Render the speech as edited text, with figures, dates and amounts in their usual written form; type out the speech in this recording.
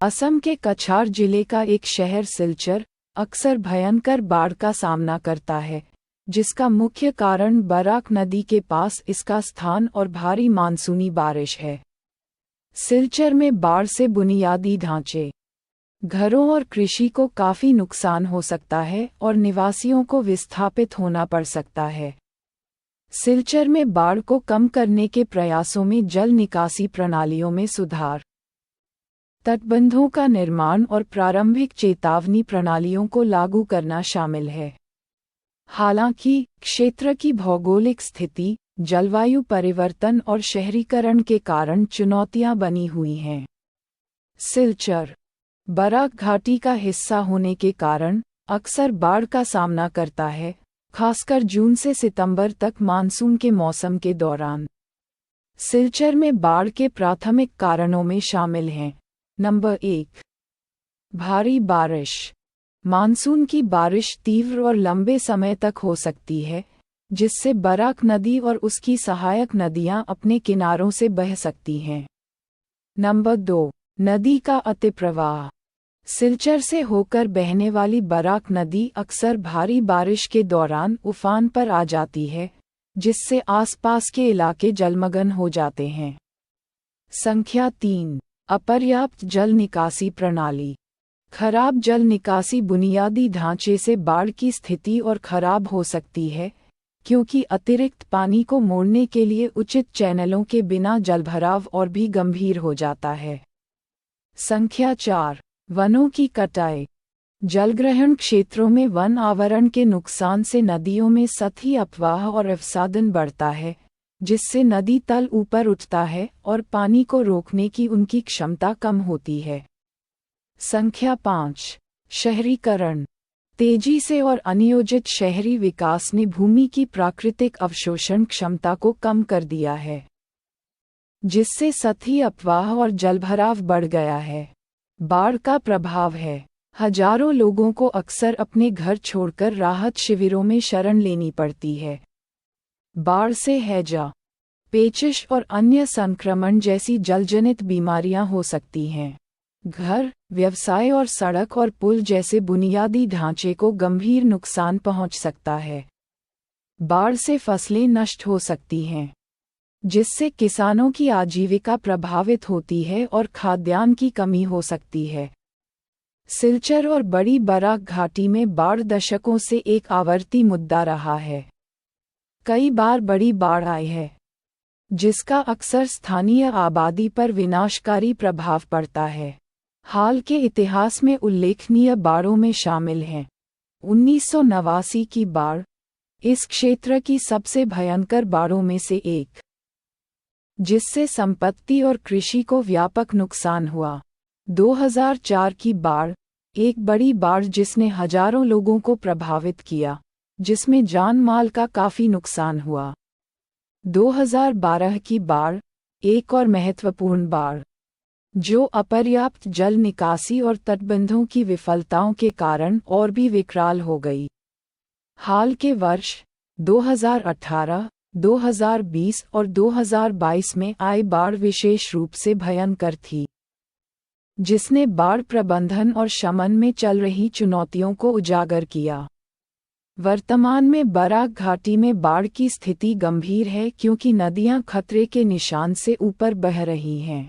असम के कछार जिले का एक शहर सिलचर अक्सर भयंकर बाढ़ का सामना करता है, जिसका मुख्य कारण बराक नदी के पास इसका स्थान और भारी मानसूनी बारिश है। सिलचर में बाढ़ से बुनियादी ढांचे, घरों और कृषि को काफी नुकसान हो सकता है और निवासियों को विस्थापित होना पड़ सकता है। सिलचर में बाढ़ को कम करने के प्रयासों में जल निकासी प्रणालियों में सुधार, तटबंधों का निर्माण और प्रारंभिक चेतावनी प्रणालियों को लागू करना शामिल है। हालांकि क्षेत्र की भौगोलिक स्थिति, जलवायु परिवर्तन और शहरीकरण के कारण चुनौतियां बनी हुई हैं। सिलचर बराक घाटी का हिस्सा होने के कारण अक्सर बाढ़ का सामना करता है, खासकर जून से सितंबर तक मानसून के मौसम के दौरान। सिलचर में बाढ़ के प्राथमिक कारणों में शामिल हैं। नंबर 1, भारी बारिश। मानसून की बारिश तीव्र और लंबे समय तक हो सकती है, जिससे बराक नदी और उसकी सहायक नदियां अपने किनारों से बह सकती हैं। नंबर 2, नदी का अतिप्रवाह। सिलचर से होकर बहने वाली बराक नदी अक्सर भारी बारिश के दौरान उफान पर आ जाती है, जिससे आसपास के इलाके जलमग्न हो जाते हैं। संख्या 3, अपर्याप्त जल निकासी प्रणाली। खराब जल निकासी बुनियादी ढांचे से बाढ़ की स्थिति और खराब हो सकती है, क्योंकि अतिरिक्त पानी को मोड़ने के लिए उचित चैनलों के बिना जलभराव और भी गंभीर हो जाता है। संख्या 4, वनों की कटाई। जलग्रहण क्षेत्रों में वन आवरण के नुकसान से नदियों में सतही अपवाह और अवसादन बढ़ता है, जिससे नदी तल ऊपर उठता है और पानी को रोकने की उनकी क्षमता कम होती है। संख्या 5, शहरीकरण। तेजी से और अनियोजित शहरी विकास ने भूमि की प्राकृतिक अवशोषण क्षमता को कम कर दिया है, जिससे सतही अपवाह और जलभराव बढ़ गया है। बाढ़ का प्रभाव है। हजारों लोगों को अक्सर अपने घर छोड़कर राहत शिविरों में शरण लेनी पड़ती है। बाढ़ से हैजा, पेचिश और अन्य संक्रमण जैसी जलजनित बीमारियां हो सकती हैं। घर, व्यवसाय और सड़क और पुल जैसे बुनियादी ढांचे को गंभीर नुकसान पहुंच सकता है। बाढ़ से फसलें नष्ट हो सकती हैं, जिससे किसानों की आजीविका प्रभावित होती है और खाद्यान्न की कमी हो सकती है। सिलचर और बड़ी बराक घाटी में बाढ़ दशकों से एक आवर्ती मुद्दा रहा है। कई बार बड़ी बाढ़ आई है, जिसका अक्सर स्थानीय आबादी पर विनाशकारी प्रभाव पड़ता है। हाल के इतिहास में उल्लेखनीय बाढ़ों में शामिल हैं 1989 की बाढ़, इस क्षेत्र की सबसे भयंकर बाढ़ों में से एक, जिससे संपत्ति और कृषि को व्यापक नुकसान हुआ। 2004 की बाढ़, एक बड़ी बाढ़ जिसने हजारों लोगों को प्रभावित किया, जिसमें जान माल का काफी नुकसान हुआ। 2012 की बाढ़, एक और महत्वपूर्ण बाढ़, जो अपर्याप्त जल निकासी और तटबंधों की विफलताओं के कारण और भी विकराल हो गई। हाल के वर्ष 2018, 2020 और 2022 में आई बाढ़ विशेष रूप से भयंकर थी, जिसने बाढ़ प्रबंधन और शमन में चल रही चुनौतियों को उजागर किया। वर्तमान में बराक घाटी में बाढ़ की स्थिति गंभीर है, क्योंकि नदियां खतरे के निशान से ऊपर बह रही हैं।